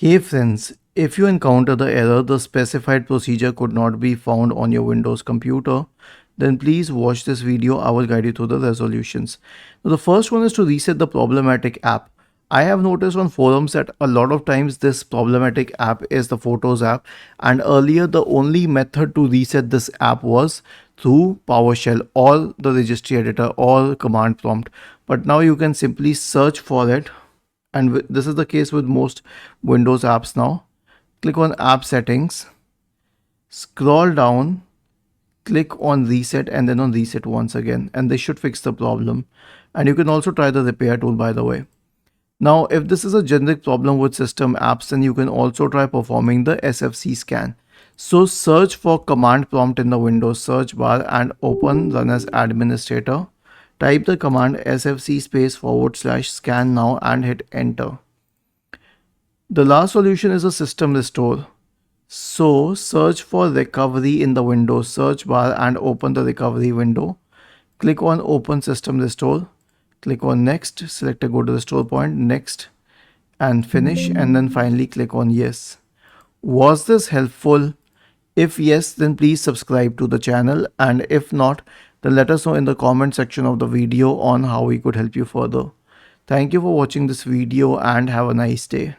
Hey friends, if you encounter the error the specified procedure could not be found on your Windows computer, then please watch this video. I will guide you through the resolutions. Now, the first one is to reset the problematic app. I have noticed on forums that a lot of times this problematic app is the Photos app, and earlier the only method to reset this app was through PowerShell or the registry editor or command prompt. But now you can simply search for it, and this is the case with most Windows apps now. Click on App Settings, scroll down, click on Reset, and then on Reset once again, and this should fix the problem. And you can also try the repair tool, by the way. Now, if this is a generic problem with system apps, then you can also try performing the SFC scan. So search for command prompt in the Windows search bar and open Run as Administrator. Type the command sfc /scan now and hit enter. The last solution is a system restore. So search for recovery in the Windows search bar and open the recovery window. Click on open system restore. Click on next, select a go to restore point, next, and finish, and then finally click on yes. Was this helpful? If yes, then please subscribe to the channel, and if not, then let us know in the comment section of the video on how we could help you further. Thank you for watching this video and have a nice day.